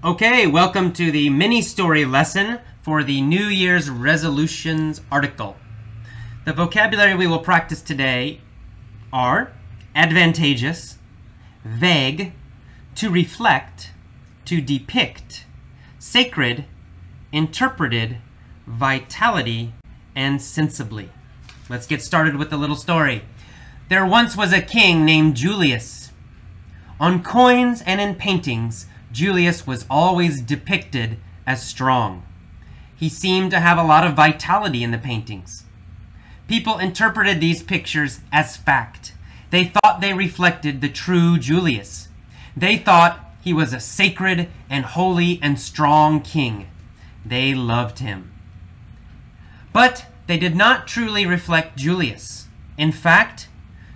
Okay, welcome to the mini story lesson for the New Year's resolutions article. The vocabulary we will practice today are advantageous, vague, to reflect, to depict, sacred, interpreted, vitality, and sensibly. Let's get started with the little story. There once was a king named Julius. On coins and in paintings, Julius was always depicted as strong. He seemed to have a lot of vitality in the paintings. People interpreted these pictures as fact. They thought they reflected the true Julius. They thought he was a sacred and holy and strong king. They loved him. But they did not truly reflect Julius. In fact,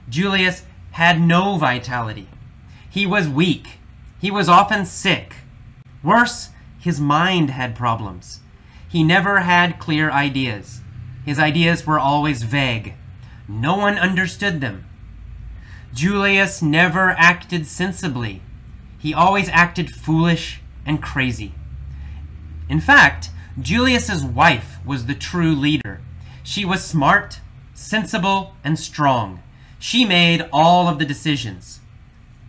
Julius had no vitality. He was weak. He was often sick. Worse, his mind had problems. He never had clear ideas. His ideas were always vague. No one understood them. Julius never acted sensibly. He always acted foolish and crazy. In fact, Julius's wife was the true leader. She was smart, sensible, and strong. She made all of the decisions.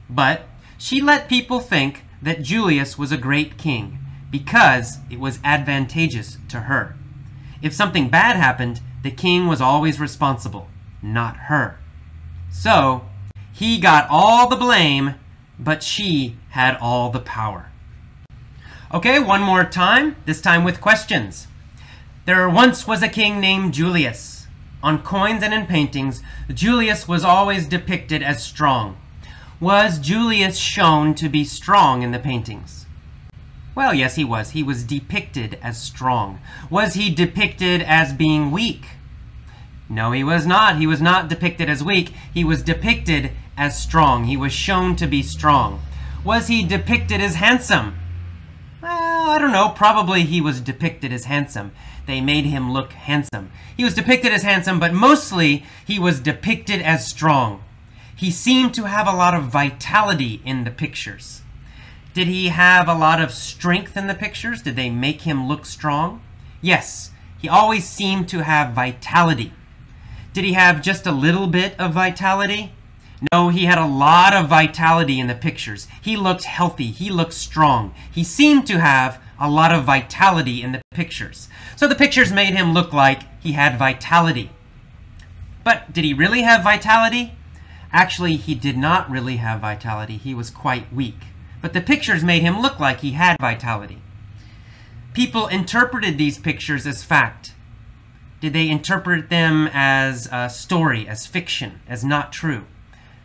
But she let people think that Julius was a great king because it was advantageous to her. If something bad happened, the king was always responsible, not her. So, he got all the blame, but she had all the power. Okay, one more time, this time with questions. There once was a king named Julius. On coins and in paintings, Julius was always depicted as strong. Was Julius shown to be strong in the paintings? Well, yes, he was. He was depicted as strong. Was he depicted as being weak? No, he was not. He was not depicted as weak. He was depicted as strong. He was shown to be strong. Was he depicted as handsome? Well, I don't know. Probably he was depicted as handsome. They made him look handsome. He was depicted as handsome, but mostly he was depicted as strong. He seemed to have a lot of vitality in the pictures. Did he have a lot of strength in the pictures? Did they make him look strong? Yes, he always seemed to have vitality. Did he have just a little bit of vitality? No, he had a lot of vitality in the pictures. He looked healthy. He looked strong. He seemed to have a lot of vitality in the pictures. So the pictures made him look like he had vitality. But did he really have vitality? Actually, he did not really have vitality. He was quite weak. But the pictures made him look like he had vitality. People interpreted these pictures as fact. Did they interpret them as a story, as fiction, as not true?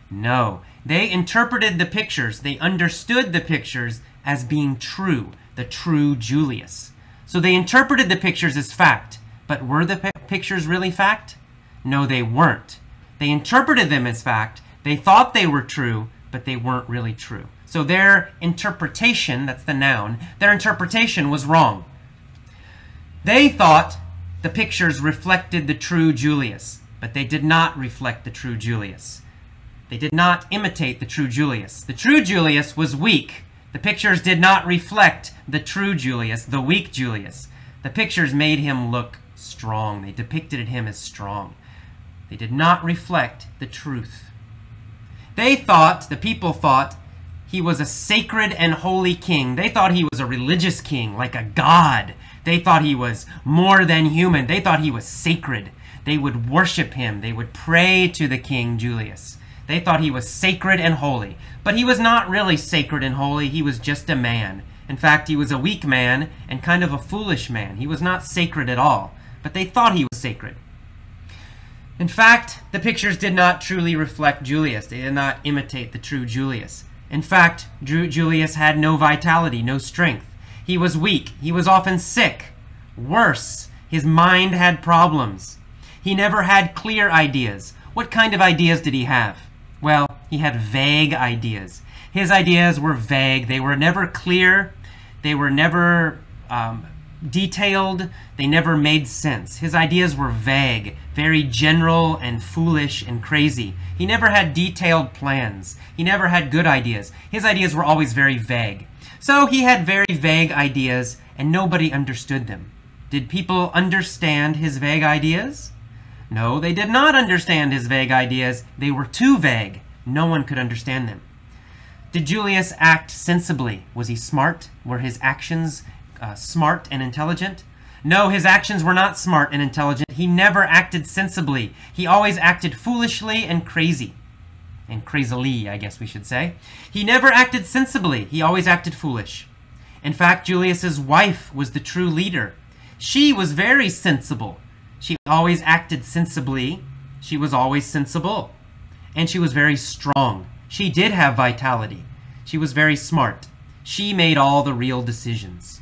No. They interpreted the pictures. They understood the pictures as being true, the true Julius. So they interpreted the pictures as fact. But were the pictures really fact? No, they weren't. They interpreted them as fact. They thought they were true, but they weren't really true. So their interpretation, that's the noun, their interpretation was wrong. They thought the pictures reflected the true Julius, but they did not reflect the true Julius. They did not imitate the true Julius. The true Julius was weak. The pictures did not reflect the true Julius, the weak Julius. The pictures made him look strong. They depicted him as strong. They did not reflect the truth. They thought, the people thought, he was a sacred and holy king. They thought he was a religious king, like a god. They thought he was more than human. They thought he was sacred. They would worship him. They would pray to the king Julius. They thought he was sacred and holy. But he was not really sacred and holy. He was just a man. In fact, he was a weak man and kind of a foolish man. He was not sacred at all. But they thought he was sacred. In fact, the pictures did not truly reflect Julius. They did not imitate the true Julius. In fact, Julius had no vitality, no strength. He was weak. He was often sick. Worse, his mind had problems. He never had clear ideas. What kind of ideas did he have? Well, he had vague ideas. His ideas were vague. They were never clear. They were never detailed. They never made sense. His ideas were vague, very general and foolish and crazy. He never had detailed plans. He never had good ideas. His ideas were always very vague. So he had very vague ideas, and nobody understood them. Did people understand his vague ideas? No, they did not understand his vague ideas. They were too vague. No one could understand them. Did Julius act sensibly? Was he smart? Were his actions smart and intelligent? No, his actions were not smart and intelligent. He never acted sensibly. He always acted foolishly and crazy. And crazily, I guess we should say. He never acted sensibly. He always acted foolish. In fact, Julius's wife was the true leader. She was very sensible. She always acted sensibly. She was always sensible. And she was very strong. She did have vitality. She was very smart. She made all the real decisions.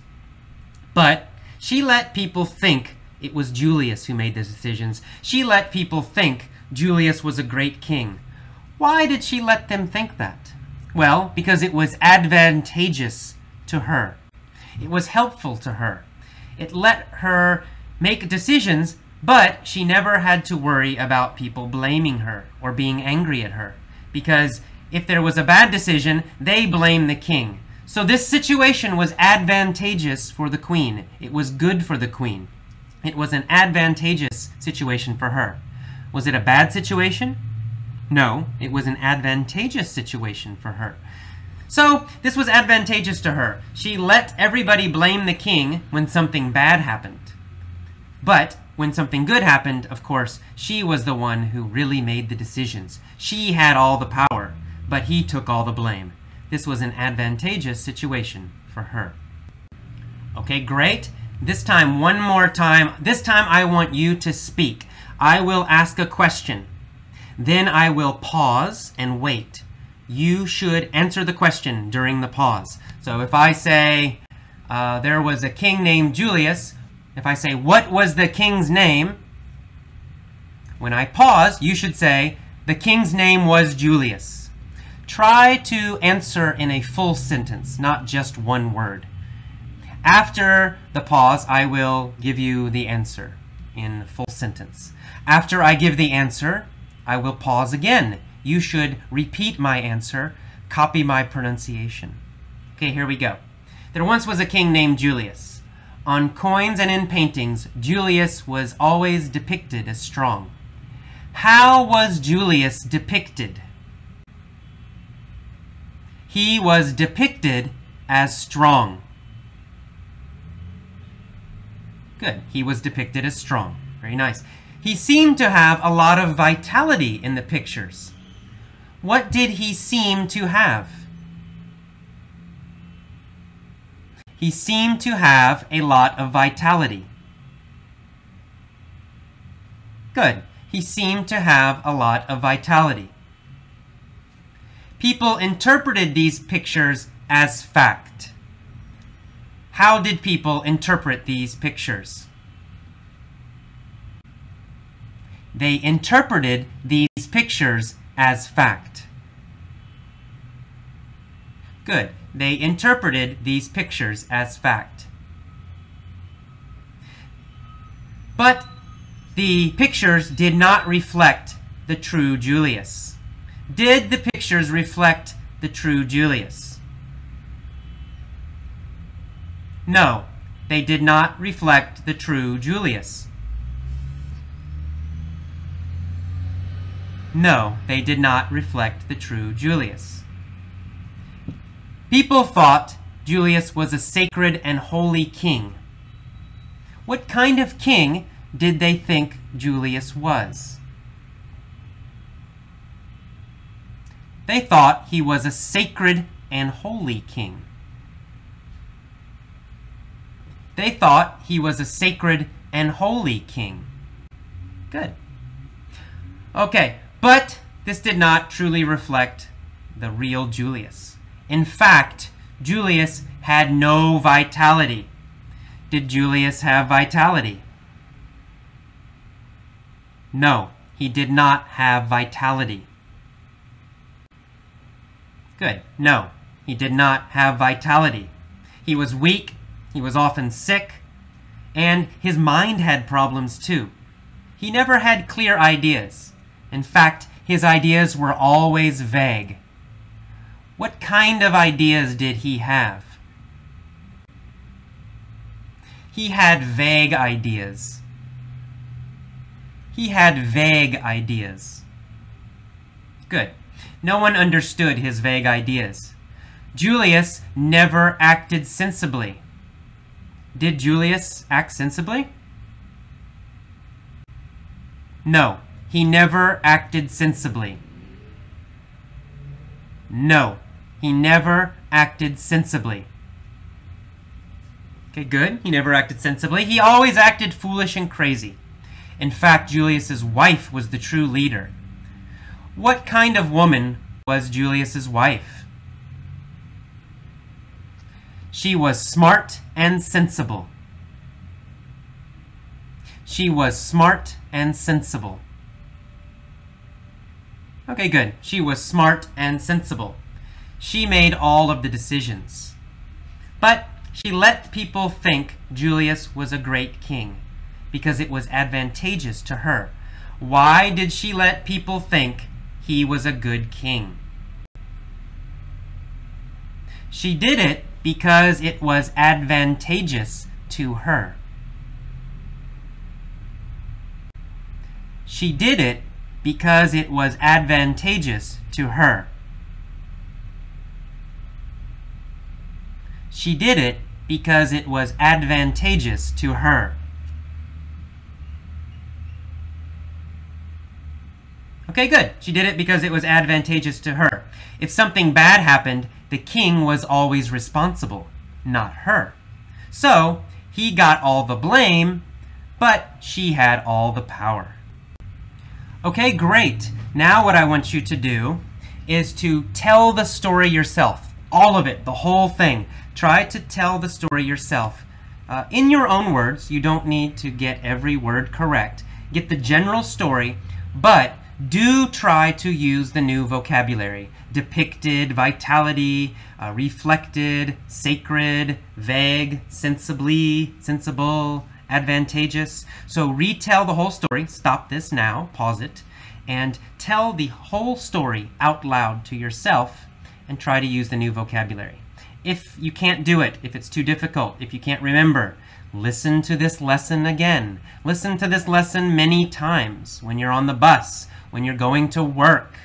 But she let people think it was Julius who made the decisions. She let people think Julius was a great king. Why did she let them think that? Well, because it was advantageous to her. It was helpful to her. It let her make decisions, but she never had to worry about people blaming her or being angry at her. Because if there was a bad decision, they blamed the king. So this situation was advantageous for the queen. It was good for the queen. It was an advantageous situation for her. Was it a bad situation? No, it was an advantageous situation for her. So this was advantageous to her. She let everybody blame the king when something bad happened. But when something good happened, of course, she was the one who really made the decisions. She had all the power, but he took all the blame. This was an advantageous situation for her. Okay, great. This time, one more time. This time I want you to speak. I will ask a question. Then I will pause and wait. You should answer the question during the pause. So if I say, there was a king named Julius, if I say, what was the king's name? When I pause, you should say, the king's name was Julius. Try to answer in a full sentence, not just one word. After the pause, I will give you the answer in full sentence. After I give the answer, I will pause again. You should repeat my answer, copy my pronunciation. Okay, here we go. There once was a king named Julius. On coins and in paintings, Julius was always depicted as strong. How was Julius depicted? He was depicted as strong. Good. He was depicted as strong. Very nice. He seemed to have a lot of vitality in the pictures. What did he seem to have? He seemed to have a lot of vitality. Good. He seemed to have a lot of vitality. People interpreted these pictures as fact. How did people interpret these pictures? They interpreted these pictures as fact. Good. They interpreted these pictures as fact. But the pictures did not reflect the true Julius. Did the pictures reflect the true Julius? No, they did not reflect the true Julius. No, they did not reflect the true Julius. People thought Julius was a sacred and holy king. What kind of king did they think Julius was? They thought he was a sacred and holy king. They thought he was a sacred and holy king. Good. Okay, but this did not truly reflect the real Julius. In fact, Julius had no vitality. Did Julius have vitality? No, he did not have vitality. Good. No, he did not have vitality. He was weak, he was often sick, and his mind had problems too. He never had clear ideas. In fact, his ideas were always vague. What kind of ideas did he have? He had vague ideas. He had vague ideas. Good. No one understood his vague ideas. Julius never acted sensibly. Did Julius act sensibly? No, he never acted sensibly. No, he never acted sensibly. Okay, good. He never acted sensibly. He always acted foolish and crazy. In fact, Julius's wife was the true leader. What kind of woman was Julius's wife? She was smart and sensible. She was smart and sensible. Okay, good. She was smart and sensible. She made all of the decisions. But she let people think Julius was a great king because it was advantageous to her. Why did she let people think he was a good king? She did it because it was advantageous to her. She did it because it was advantageous to her. She did it because it was advantageous to her. Okay, good. She did it because it was advantageous to her. If something bad happened, the king was always responsible, not her. So, he got all the blame, but she had all the power. Okay, great. Now what I want you to do is to tell the story yourself. All of it, the whole thing. Try to tell the story yourself. In your own words. You don't need to get every word correct. Get the general story, but do try to use the new vocabulary. Depicted, vitality, reflected, sacred, vague, sensibly, sensible, advantageous. So retell the whole story. Stop this now, pause it, and tell the whole story out loud to yourself and try to use the new vocabulary. If you can't do it, if it's too difficult, if you can't remember, listen to this lesson again. Listen to this lesson many times when you're on the bus, when you're going to work,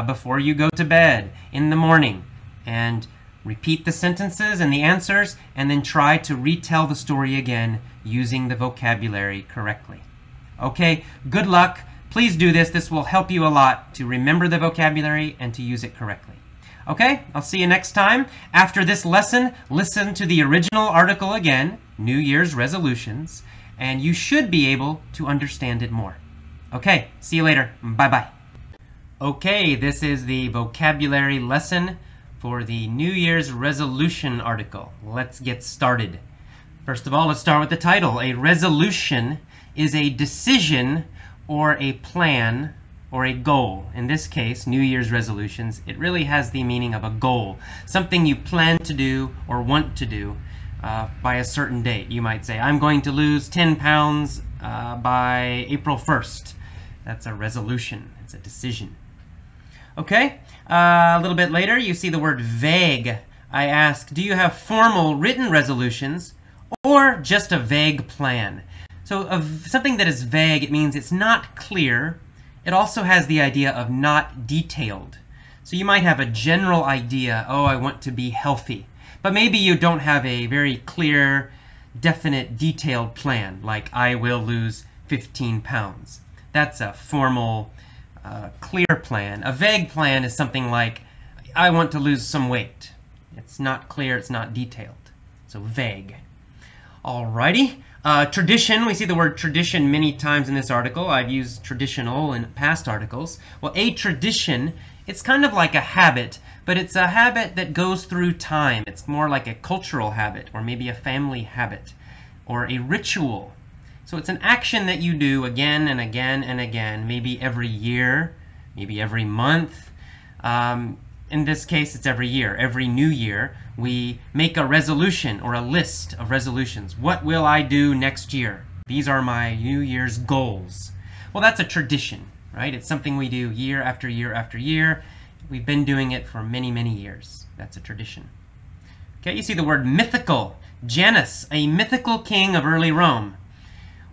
before you go to bed, in the morning, and repeat the sentences and the answers, and then try to retell the story again using the vocabulary correctly. Okay, good luck. Please do this. This will help you a lot to remember the vocabulary and to use it correctly. Okay, I'll see you next time. After this lesson, listen to the original article again, New Year's resolutions, and you should be able to understand it more. Okay, see you later. Bye-bye. Okay, this is the vocabulary lesson for the New Year's resolution article. Let's get started. First of all, let's start with the title. A resolution is a decision or a plan or a goal. In this case, New Year's resolutions, it really has the meaning of a goal. Something you plan to do or want to do by a certain date. You might say, I'm going to lose 10 pounds by April 1st. That's a resolution. It's a decision. Okay, a little bit later, you see the word vague. I ask, do you have formal written resolutions or just a vague plan? So something that is vague, it means it's not clear. It also has the idea of not detailed. So you might have a general idea, oh, I want to be healthy. But maybe you don't have a very clear, definite, detailed plan, like I will lose 15 pounds. That's a formal, clear plan. A vague plan is something like, I want to lose some weight. It's not clear, it's not detailed. So vague. Alrighty. Tradition, we see the word tradition many times in this article. I've used traditional in past articles. Well, a tradition, it's kind of like a habit, but it's a habit that goes through time. It's more like a cultural habit, or maybe a family habit, or a ritual. So it's an action that you do again and again and again, maybe every year, maybe every month. In this case, it's every year. Every new year, we make a resolution or a list of resolutions. What will I do next year? These are my New Year's goals. Well, that's a tradition, right? It's something we do year after year after year. We've been doing it for many, many years. That's a tradition. Okay, you see the word mythical. Janus, a mythical king of early Rome.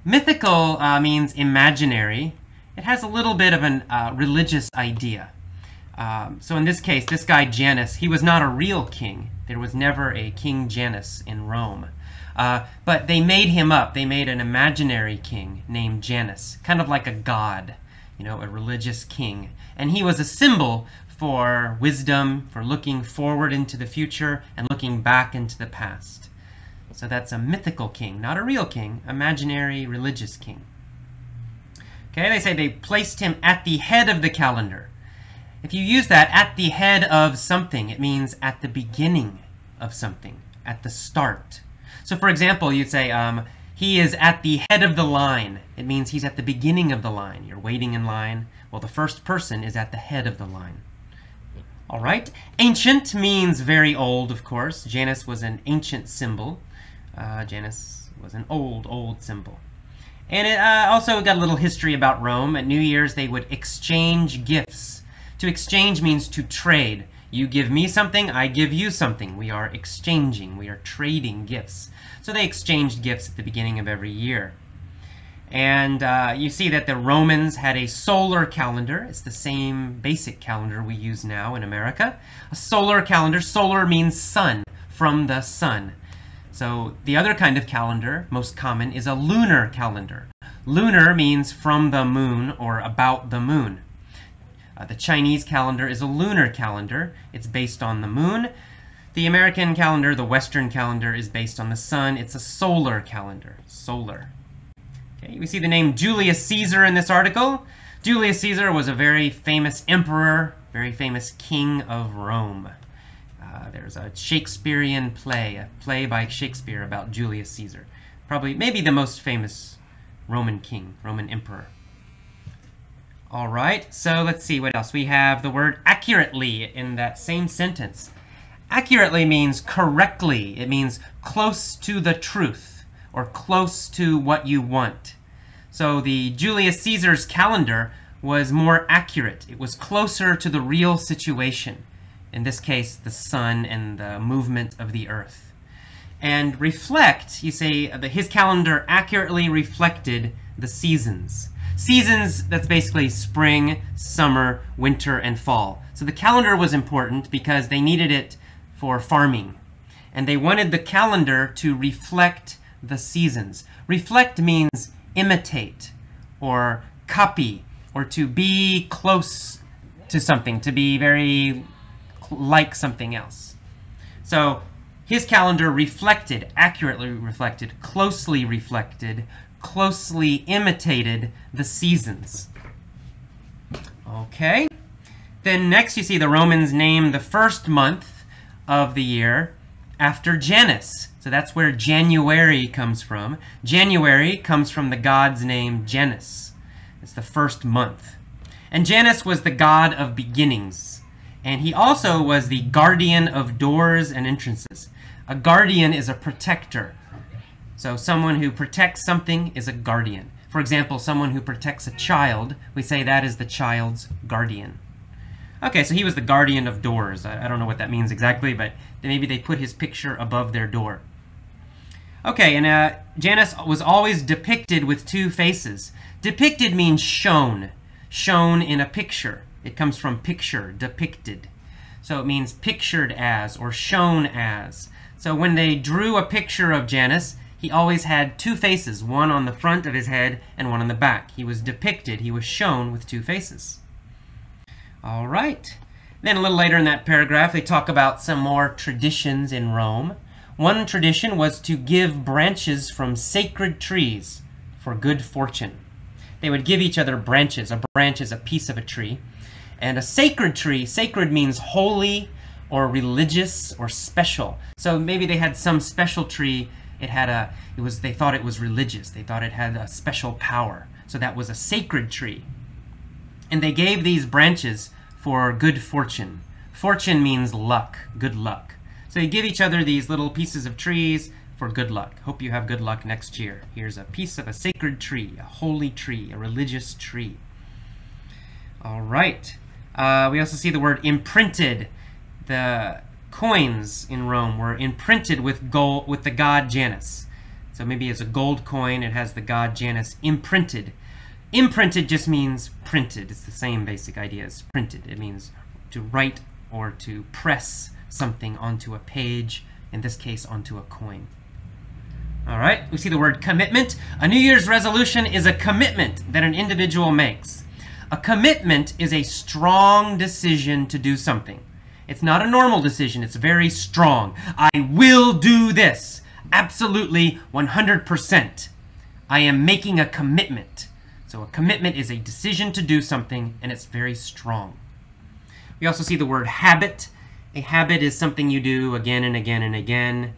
Mythical means imaginary. It has a little bit of a religious idea. So in this case, this guy Janus, he was not a real king. There was never a King Janus in Rome. But they made him up. They made an imaginary king named Janus, kind of like a god, you know, a religious king. And he was a symbol for wisdom, for looking forward into the future and looking back into the past. So that's a mythical king, not a real king, imaginary religious king. Okay, they say they placed him at the head of the calendar. If you use that, at the head of something, it means at the beginning of something, at the start. So for example, you'd say, he is at the head of the line. It means he's at the beginning of the line. You're waiting in line. Well, the first person is at the head of the line. All right. Ancient means very old, of course. Janus was an ancient symbol. Janus was an old symbol. And it also got a little history about Rome. At New Year's, they would exchange gifts. To exchange means to trade. You give me something, I give you something. We are exchanging. We are trading gifts. So they exchanged gifts at the beginning of every year. And you see that the Romans had a solar calendar. It's the same basic calendar we use now in America. A solar calendar. Solar means sun, from the sun. So the other kind of calendar, most common, is a lunar calendar. Lunar means from the moon or about the moon. The Chinese calendar is a lunar calendar. It's based on the moon. The American calendar, the Western calendar, is based on the sun. It's a solar calendar. Solar. Okay, we see the name Julius Caesar in this article. Julius Caesar was a very famous emperor, very famous king of Rome. There's a Shakespearean play, a play by Shakespeare about Julius Caesar. Probably, maybe the most famous Roman king, Roman emperor. All right, so let's see what else. We have the word accurately in that same sentence. Accurately means correctly. It means close to the truth or close to what you want. So the Julius Caesar's calendar was more accurate. It was closer to the real situation. In this case, the sun and the movement of the earth. And reflect, you say his calendar accurately reflected the seasons. Seasons, that's basically spring, summer, winter, and fall. So the calendar was important because they needed it for farming. And they wanted the calendar to reflect the seasons. Reflect means imitate or copy or to be close to something, to be very like something else. So his calendar reflected, accurately reflected, closely imitated the seasons. Okay. Then next you see the Romans name the first month of the year after Janus. So that's where January comes from. January comes from the god's name Janus. It's the first month. And Janus was the god of beginnings. And he also was the guardian of doors and entrances. A guardian is a protector. So someone who protects something is a guardian. For example, someone who protects a child, we say that is the child's guardian. Okay, so he was the guardian of doors. I don't know what that means exactly, but maybe they put his picture above their door. Okay, and Janus was always depicted with two faces. Depicted means shown. Shown in a picture. It comes from picture, depicted. So it means pictured as or shown as. So when they drew a picture of Janus, he always had two faces, one on the front of his head and one on the back. He was depicted, he was shown with two faces. All right. Then a little later in that paragraph, they talk about some more traditions in Rome. One tradition was to give branches from sacred trees for good fortune. They would give each other branches. A branch is a piece of a tree. And a sacred tree, sacred means holy or religious or special. So maybe they had some special tree. They thought it was religious. They thought it had a special power. So that was a sacred tree. And they gave these branches for good fortune. Fortune means luck, good luck. So you give each other these little pieces of trees for good luck. Hope you have good luck next year. Here's a piece of a sacred tree, a holy tree, a religious tree. All right. We also see the word imprinted. The Coins in Rome were imprinted with gold, with the god Janus. So maybe it's a gold coin, it has the god Janus imprinted. Imprinted just means printed. It's the same basic idea as printed. It means to write or to press something onto a page, in this case onto a coin. All right, we see the word commitment. A New Year's resolution is a commitment that an individual makes. A commitment is a strong decision to do something. It's not a normal decision, it's very strong. I will do this. Absolutely 100%. I am making a commitment. So a commitment is a decision to do something, and it's very strong. We also see the word habit. A habit is something you do again and again and again.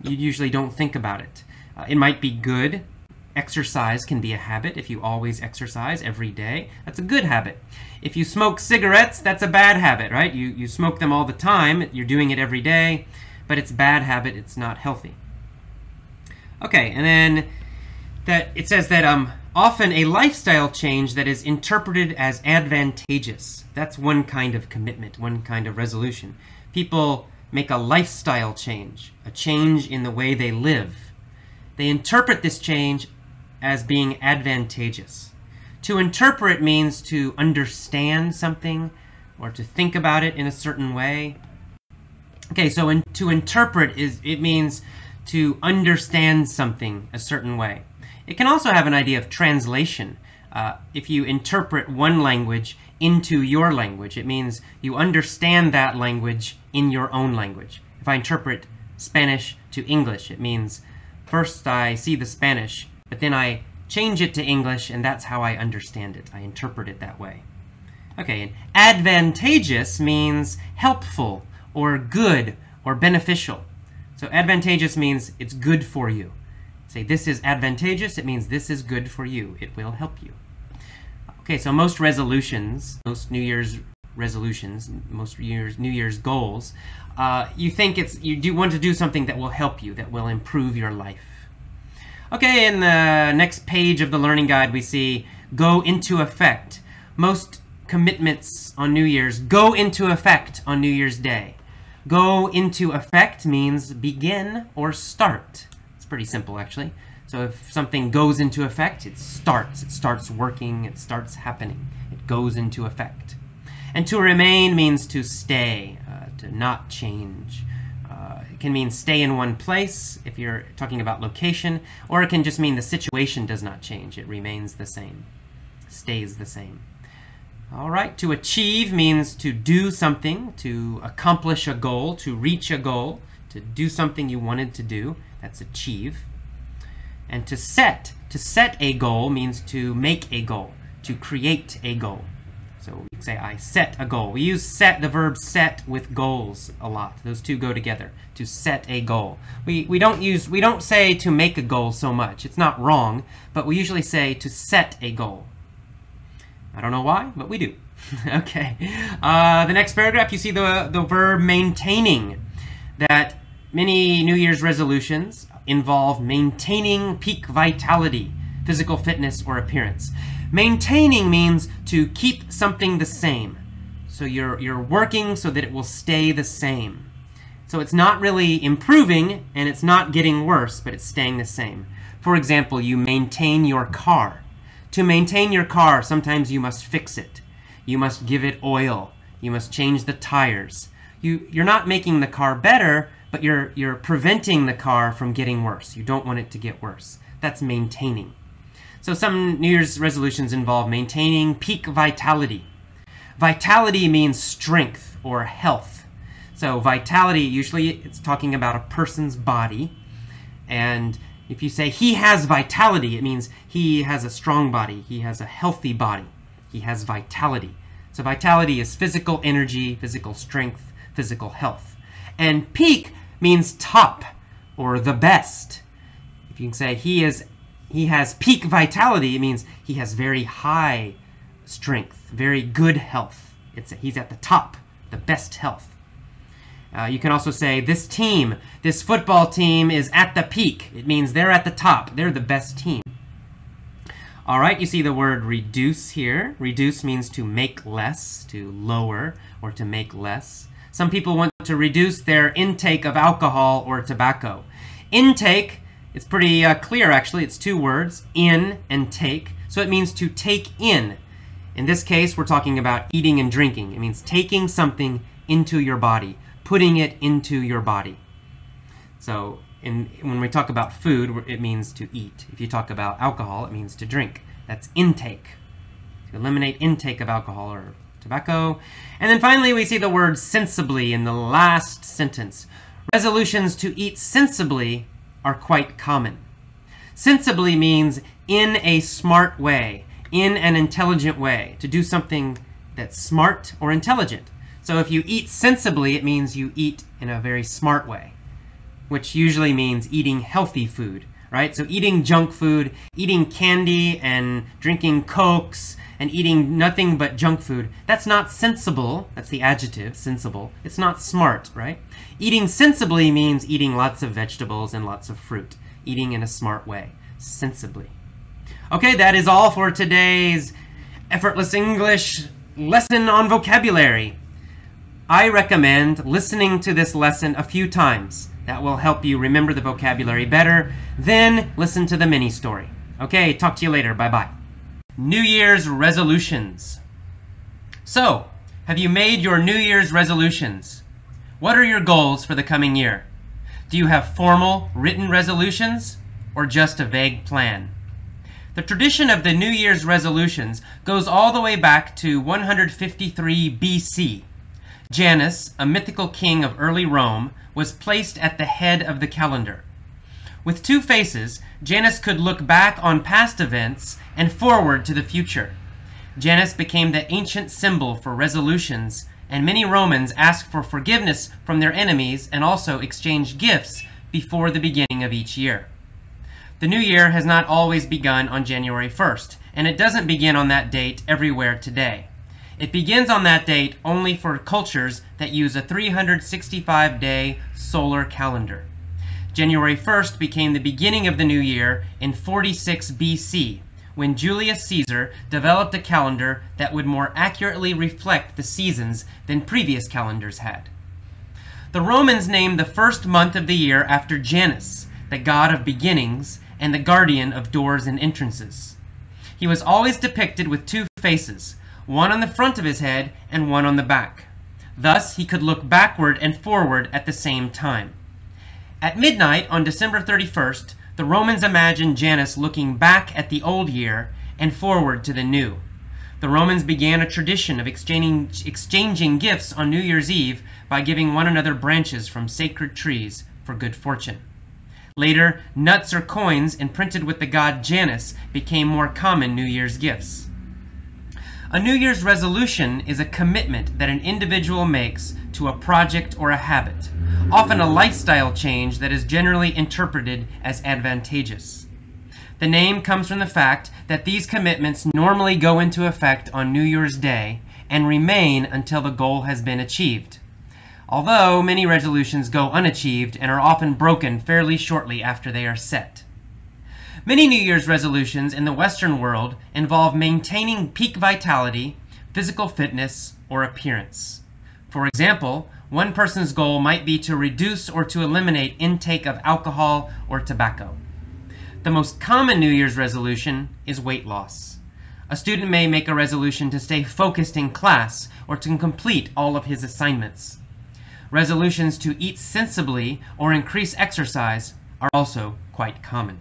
You usually don't think about it. It might be good. Exercise can be a habit. If you always exercise every day, that's a good habit. If you smoke cigarettes, that's a bad habit, right? You smoke them all the time. You're doing it every day, but it's a bad habit. It's not healthy. Okay, and then it says that often a lifestyle change that is interpreted as advantageous. That's one kind of commitment, one kind of resolution. People make a lifestyle change, a change in the way they live. They interpret this change as being advantageous. To interpret means to understand something or to think about it in a certain way. Okay, so to interpret it means to understand something a certain way. It can also have an idea of translation. If you interpret one language into your language, it means you understand that language in your own language. If I interpret Spanish to English, it means first I see the Spanish, but then I change it to English, and that's how I understand it. I interpret it that way. Okay, and advantageous means helpful or good or beneficial. So advantageous means it's good for you. Say this is advantageous, it means this is good for you. It will help you. Okay, so most resolutions, most New Year's resolutions, most New Year's goals, you think you do want to do something that will help you, that will improve your life. Okay, in the next page of the learning guide, we see go into effect. Most commitments on New Year's go into effect on New Year's Day. Go into effect means begin or start. It's pretty simple, actually. So if something goes into effect, it starts working, it starts happening. It goes into effect. And to remain means to stay, to not change. It can mean stay in one place if you're talking about location, or it can just mean the situation does not change. It remains the same, stays the same. All right, to achieve means to do something, to accomplish a goal, to reach a goal, to do something you wanted to do. That's achieve. And to set a goal means to make a goal, to create a goal. So we say, I set a goal. We use the verb set with goals a lot. Those two go together, to set a goal. We don't say to make a goal so much. It's not wrong, but we usually say to set a goal. I don't know why, but we do. Okay. The next paragraph, you see the verb maintaining. That many New Year's resolutions involve maintaining peak vitality, physical fitness, or appearance. Maintaining means to keep something the same. So you're working so that it will stay the same. So it's not really improving and it's not getting worse, but it's staying the same. For example, you maintain your car. To maintain your car, sometimes you must fix it. You must give it oil. You must change the tires. You're not making the car better, but you're preventing the car from getting worse. You don't want it to get worse. That's maintaining. So some New Year's resolutions involve maintaining peak vitality. Vitality means strength or health. So vitality, usually it's talking about a person's body. And if you say he has vitality, it means he has a strong body. He has a healthy body. He has vitality. So vitality is physical energy, physical strength, physical health. And peak means top or the best. If you can say he has peak vitality, it means he has very high strength, very good health. He's at the top, the best health. You can also say this football team is at the peak. It means they're at the top. They're the best team. All right, you see the word reduce here. Reduce means to make less, to lower, or to make less. Some people want to reduce their intake of alcohol or tobacco. Intake, it's pretty clear actually. It's two words, in and take. So it means to take in. In this case, we're talking about eating and drinking. It means taking something into your body, putting it into your body. So when we talk about food, it means to eat. If you talk about alcohol, it means to drink. That's intake. To eliminate intake of alcohol or tobacco. And then finally, we see the word sensibly in the last sentence. Resolutions to eat sensibly are quite common. Sensibly means in a smart way, in an intelligent way, to do something that's smart or intelligent. So if you eat sensibly, it means you eat in a very smart way, which usually means eating healthy food, right? So eating junk food, eating candy and drinking Cokes and eating nothing but junk food, that's not sensible. That's the adjective, sensible. It's not smart, right? Eating sensibly means eating lots of vegetables and lots of fruit. Eating in a smart way, sensibly. Okay, that is all for today's Effortless English lesson on vocabulary. I recommend listening to this lesson a few times. That will help you remember the vocabulary better. Then listen to the mini story. Okay, talk to you later. Bye-bye. New Year's resolutions. So, have you made your New Year's resolutions? What are your goals for the coming year? Do you have formal, written resolutions or just a vague plan? The tradition of the New Year's resolutions goes all the way back to 153 BC. Janus, a mythical king of early Rome, was placed at the head of the calendar. With two faces, Janus could look back on past events and forward to the future. Janus became the ancient symbol for resolutions, and many Romans asked for forgiveness from their enemies and also exchanged gifts before the beginning of each year. The new year has not always begun on January 1st, and it doesn't begin on that date everywhere today. It begins on that date only for cultures that use a 365-day solar calendar. January 1st became the beginning of the new year in 46 BC, when Julius Caesar developed a calendar that would more accurately reflect the seasons than previous calendars had. The Romans named the first month of the year after Janus, the god of beginnings and the guardian of doors and entrances. He was always depicted with two faces, one on the front of his head and one on the back. Thus, he could look backward and forward at the same time. At midnight on December 31st, the Romans imagined Janus looking back at the old year and forward to the new. The Romans began a tradition of exchanging gifts on New Year's Eve by giving one another branches from sacred trees for good fortune. Later, nuts or coins imprinted with the god Janus became more common New Year's gifts. A New Year's resolution is a commitment that an individual makes to a project or a habit, often a lifestyle change that is generally interpreted as advantageous. The name comes from the fact that these commitments normally go into effect on New Year's Day and remain until the goal has been achieved, although many resolutions go unachieved and are often broken fairly shortly after they are set. Many New Year's resolutions in the Western world involve maintaining peak vitality, physical fitness, or appearance. For example, one person's goal might be to reduce or to eliminate intake of alcohol or tobacco. The most common New Year's resolution is weight loss. A student may make a resolution to stay focused in class or to complete all of his assignments. Resolutions to eat sensibly or increase exercise are also quite common.